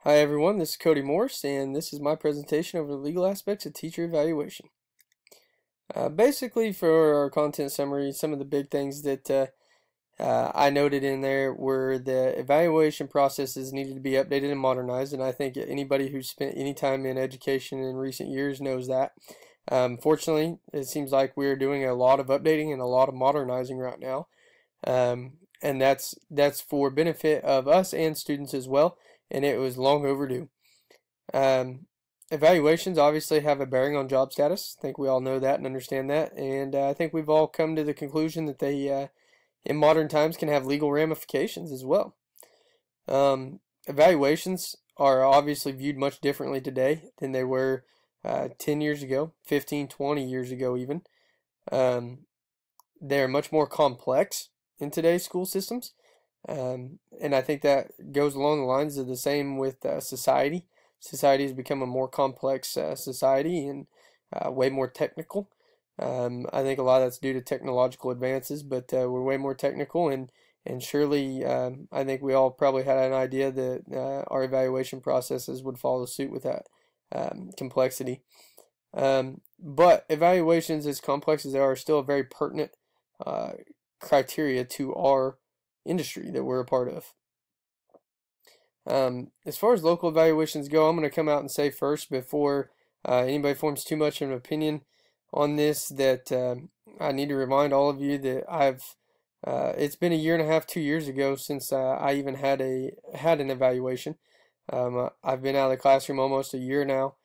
Hi everyone, this is Cody Morse, and this is my presentation over the legal aspects of teacher evaluation. Basically, for our content summary, some of the big things that I noted in there were the evaluation processes needed to be updated and modernized, and I think anybody who's spent any time in education in recent years knows that. Fortunately, it seems like we're doing a lot of updating and a lot of modernizing right now, and that's for benefit of us and students as well, and it was long overdue. Um, Evaluations obviously have a bearing on job status. I think we all know that and understand that. And I think we've all come to the conclusion that they, in modern times, can have legal ramifications as well. Evaluations are obviously viewed much differently today than they were 10 years ago, 15, 20 years ago, even. Um, they're much more complex in today's school systems. And I think that goes along the lines of the same with society. Society has become a more complex society and way more technical. I think a lot of that's due to technological advances, but we're way more technical, and surely I think we all probably had an idea that our evaluation processes would follow suit with that complexity. But evaluations, as complex as they are still a very pertinent uh, criteria to our industry that we're a part of. As far as local evaluations go, I'm going to come out and say first before anybody forms too much of an opinion on this that I need to remind all of you that it's been a year and a half, 2 years ago since I even had an evaluation. I've been out of the classroom almost a year now,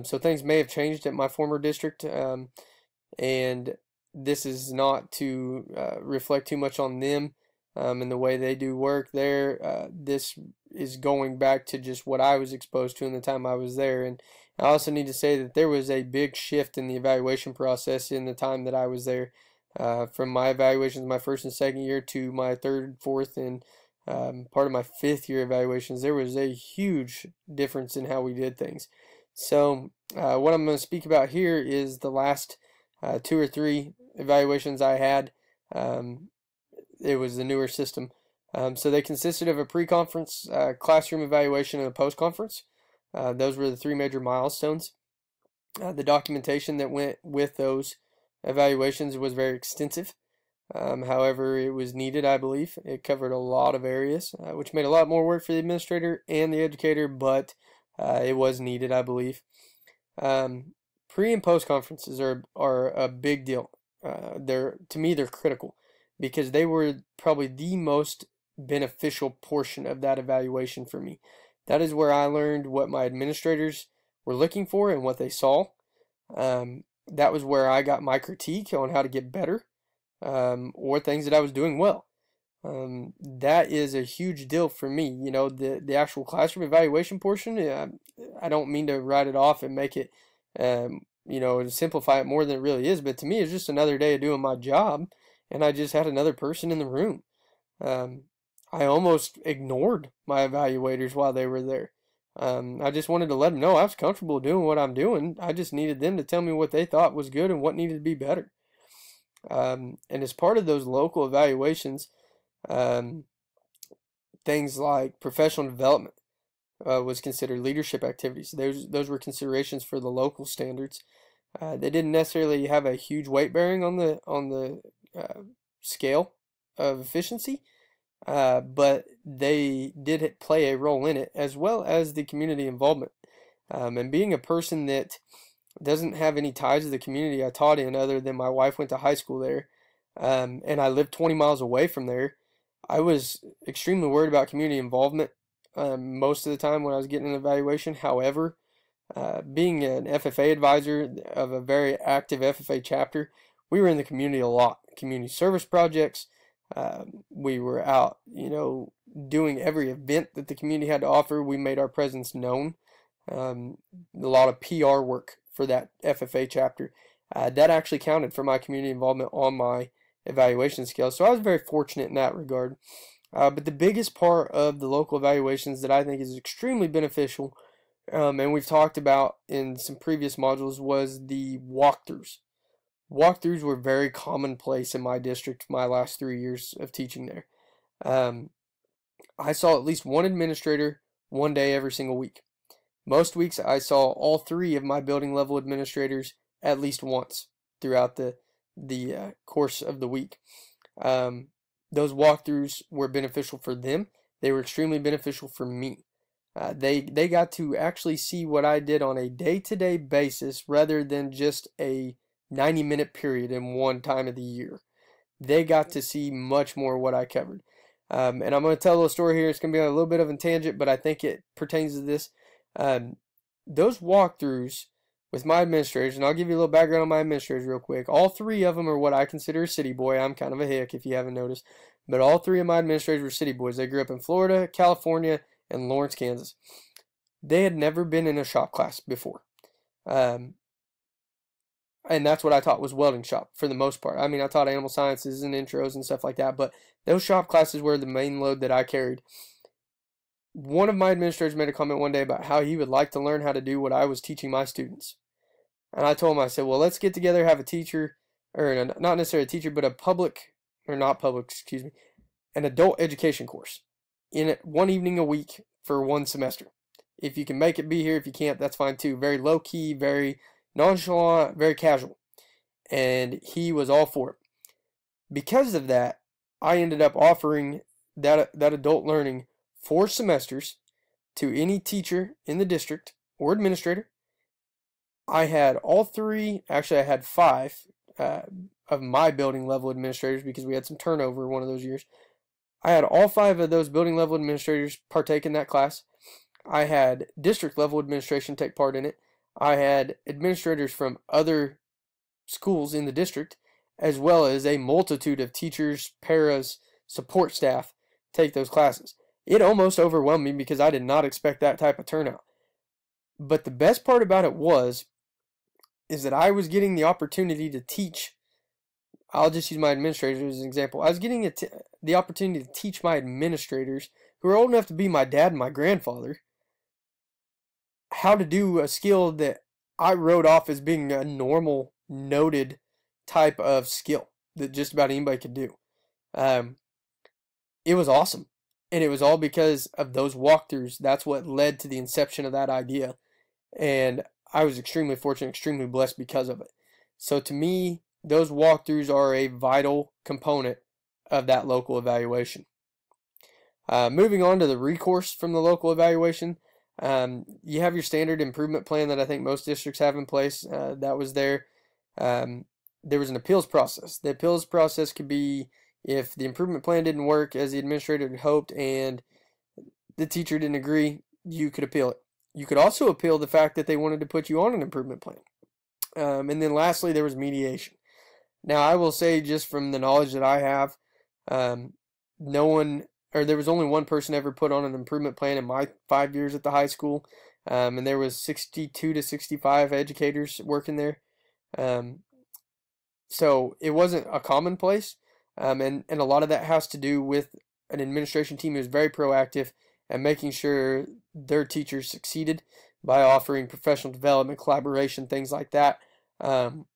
so things may have changed at my former district, and this is not to reflect too much on them and the way they do work there. This is going back to just what I was exposed to in the time I was there. And I also need to say that there was a big shift in the evaluation process in the time that I was there. From my evaluations my first and second year to my third, fourth, and part of my fifth year evaluations, there was a huge difference in how we did things. So, what I'm going to speak about here is the last two or three evaluations I had. Um, it was the newer system. So they consisted of a pre-conference classroom evaluation and a post-conference. Those were the three major milestones. The documentation that went with those evaluations was very extensive. However, it was needed, I believe. It covered a lot of areas, which made a lot more work for the administrator and the educator, but it was needed, I believe. Pre and post conferences are a big deal. To me they're critical because they were probably the most beneficial portion of that evaluation for me. That is where I learned what my administrators were looking for and what they saw. That was where I got my critique on how to get better, or things that I was doing well. That is a huge deal for me. You know, the actual classroom evaluation portion, I don't mean to write it off and make it, simplify it more than it really is, but to me, it's just another day of doing my job, and I just had another person in the room. Um, I almost ignored my evaluators while they were there. I just wanted to let them know I was comfortable doing what I'm doing. I just needed them to tell me what they thought was good and what needed to be better. And as part of those local evaluations, um, things like professional development was considered leadership activities. Those were considerations for the local standards. They didn't necessarily have a huge weight bearing on the scale of efficiency, but they did play a role in it, as well as the community involvement. And being a person that doesn't have any ties to the community I taught in, other than my wife went to high school there, and I lived 20 miles away from there, I was extremely worried about community involvement most of the time when I was getting an evaluation. However, being an FFA advisor of a very active FFA chapter, we were in the community a lot. Community service projects. We were out, doing every event that the community had to offer. We made our presence known. A lot of PR work for that FFA chapter. That actually counted for my community involvement on my evaluation scale. So I was very fortunate in that regard. But the biggest part of the local evaluations that I think is extremely beneficial, and we've talked about in some previous modules, was the walkthroughs. Walkthroughs were very commonplace in my district my last 3 years of teaching there. Um, I saw at least one administrator one day every single week. Most weeks I saw all three of my building level administrators at least once throughout the course of the week. Those walkthroughs were beneficial for them. They were extremely beneficial for me. They got to actually see what I did on a day-to-day basis rather than just a 90-minute period in one time of the year. They got to see much more what I covered. And I'm going to tell a little story here. It's going to be a little bit of a tangent, but I think it pertains to this. Those walkthroughs with my administrators, and I'll give you a little background on my administrators real quick. All three of them are what I consider a city boy. I'm kind of a hick if you haven't noticed. But all three of my administrators were city boys. They grew up in Florida, California, and Lawrence, Kansas. They had never been in a shop class before. And that's what I taught was welding shop for the most part. I mean, I taught animal sciences and intros and stuff like that, but those shop classes were the main load that I carried. One of my administrators made a comment one day about how he would like to learn how to do what I was teaching my students. And I told him, I said, well, let's get together, have a teacher, or not necessarily a teacher, but an adult education course in one evening a week for one semester. If you can make it, be here. If you can't, that's fine too. Very low key, very nonchalant, very casual. And he was all for it. Because of that, I ended up offering that adult learning 4 semesters to any teacher in the district or administrator. I had all 3, actually I had 5 of my building level administrators because we had some turnover one of those years. I had all 5 of those building level administrators partake in that class. I had district level administration take part in it. I had administrators from other schools in the district, as well as a multitude of teachers, paras, support staff take those classes. It almost overwhelmed me because I did not expect that type of turnout. But the best part about it is that I was getting the opportunity to teach. I'll just use my administrators as an example. I was getting the opportunity to teach my administrators, who are old enough to be my dad and my grandfather, how to do a skill that I wrote off as being a normal, noted type of skill that just about anybody could do. It was awesome. And it was all because of those walkthroughs. That's what led to the inception of that idea. And I was extremely fortunate, extremely blessed because of it. So to me, those walkthroughs are a vital component of that local evaluation. Moving on to the recourse from the local evaluation, you have your standard improvement plan that I think most districts have in place. That was there. There was an appeals process. The appeals process could be if the improvement plan didn't work as the administrator had hoped and the teacher didn't agree, you could appeal it. You could also appeal the fact that they wanted to put you on an improvement plan. And then lastly, there was mediation. Now, I will say just from the knowledge that I have, there was only one person ever put on an improvement plan in my 5 years at the high school. And there was 62 to 65 educators working there. So it wasn't a commonplace. And a lot of that has to do with an administration team who is very proactive and making sure their teachers succeeded by offering professional development, collaboration, things like that, and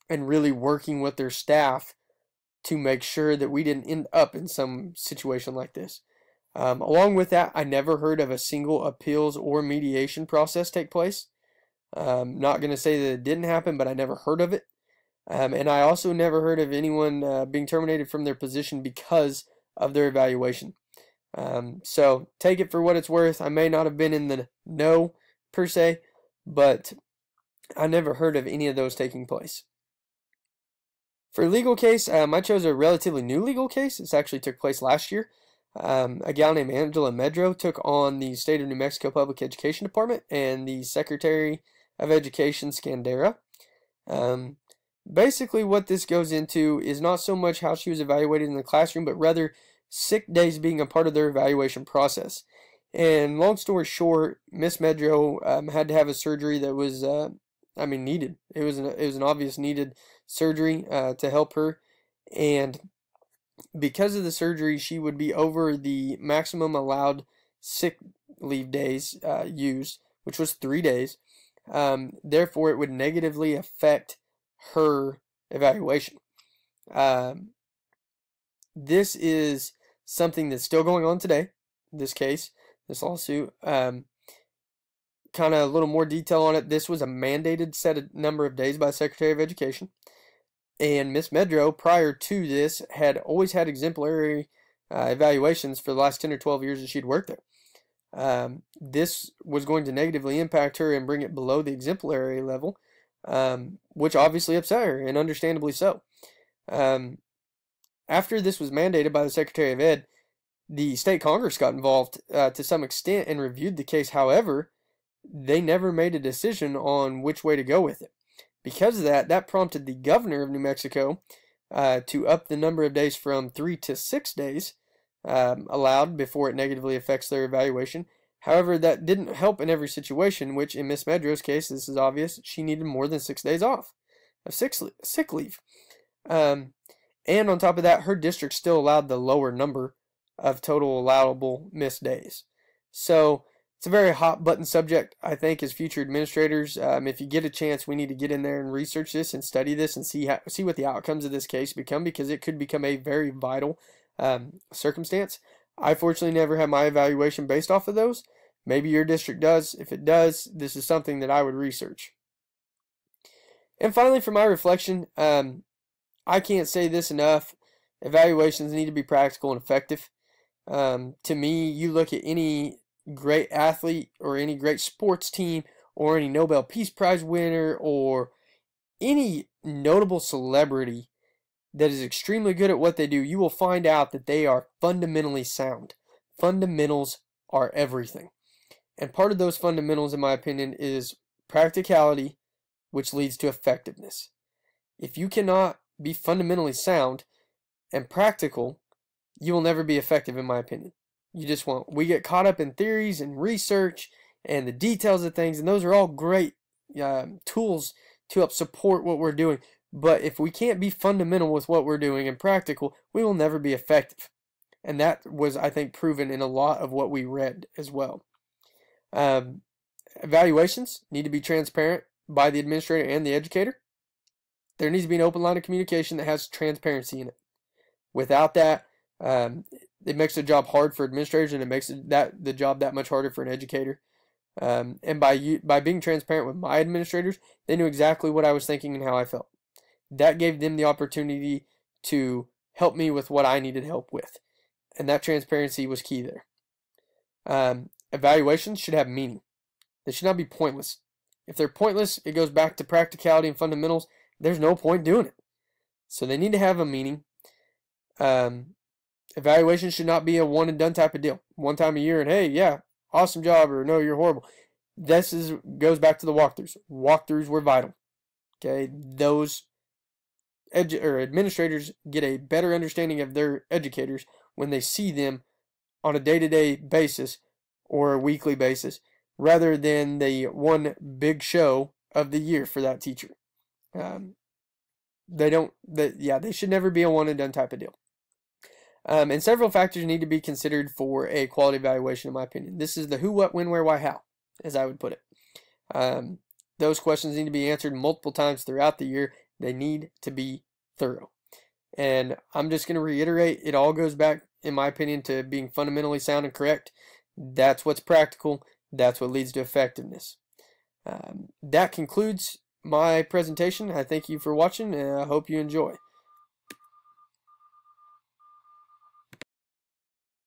really working with their staff to make sure that we didn't end up in some situation like this. Along with that, I never heard of a single appeals or mediation process take place. Not going to say that it didn't happen, but I never heard of it. And I also never heard of anyone being terminated from their position because of their evaluation. So take it for what it's worth. I may not have been in the know per se, but I never heard of any of those taking place. For a legal case, I chose a relatively new legal case. This actually took place last year. A gal named Angela Medro took on the State of New Mexico Public Education Department and the Secretary of Education, Scandera. Basically, what this goes into is not so much how she was evaluated in the classroom, but rather sick days being a part of their evaluation process. And long story short, Miss Medro had to have a surgery that was, needed. It was an obvious needed surgery to help her, and because of the surgery, she would be over the maximum allowed sick leave days used, which was 3 days. Therefore, it would negatively affect her evaluation. This is something that's still going on today, this case. this lawsuit. Kind of a little more detail on it. This was a mandated number of days by the Secretary of Education. And Miss Medro, prior to this, had always had exemplary evaluations for the last 10 or 12 years that she'd worked there. This was going to negatively impact her and bring it below the exemplary level, which obviously upset her, and understandably so. After this was mandated by the Secretary of Ed, the state Congress got involved to some extent and reviewed the case. However, they never made a decision on which way to go with it. Because of that, that prompted the governor of New Mexico to up the number of days from 3 to 6 days allowed before it negatively affects their evaluation. However, that didn't help in every situation, which in Miss Medro's case, this is obvious, she needed more than 6 days off of sick leave. And on top of that, her district still allowed the lower number of total allowable missed days. So it's a very hot button subject, I think, as future administrators. If you get a chance, we need to get in there and research this and study this and see what the outcomes of this case become, because it could become a very vital circumstance. I fortunately never had my evaluation based off of those. Maybe your district does. If it does, this is something that I would research. And finally, for my reflection, I can't say this enough. Evaluations need to be practical and effective. To me, you look at any great athlete or any great sports team or any Nobel Peace Prize winner or any notable celebrity that is extremely good at what they do, you will find out that they are fundamentally sound. Fundamentals are everything. And part of those fundamentals, in my opinion, is practicality, which leads to effectiveness. If you cannot be fundamentally sound and practical, you will never be effective, in my opinion. You just won't. We get caught up in theories and research and the details of things, and those are all great tools to help support what we're doing. But if we can't be fundamental with what we're doing and practical, we will never be effective. And that was, I think, proven in a lot of what we read as well. Evaluations need to be transparent by the administrator and the educator. There needs to be an open line of communication that has transparency in it. Without that, it makes the job hard for administrators, and it makes the job that much harder for an educator. And by being transparent with my administrators, they knew exactly what I was thinking and how I felt. That gave them the opportunity to help me with what I needed help with. And that transparency was key there. Evaluations should have meaning. They should not be pointless. If they're pointless, it goes back to practicality and fundamentals. There's no point doing it. So they need to have a meaning. Evaluation should not be a one and done type of deal. One time a year and hey, yeah, awesome job, or no, you're horrible. This goes back to the walkthroughs. Walkthroughs were vital. Okay, those administrators get a better understanding of their educators when they see them on a day-to-day basis or a weekly basis, rather than the one big show of the year for that teacher. They should never be a one and done type of deal. And several factors need to be considered for a quality evaluation, in my opinion. This is the who, what, when, where, why, how, as I would put it. Those questions need to be answered multiple times throughout the year. They need to be thorough. And I'm just going to reiterate, it all goes back, in my opinion, to being fundamentally sound and correct. That's what's practical. That's what leads to effectiveness. That concludes my presentation. I thank you for watching, and I hope you enjoy.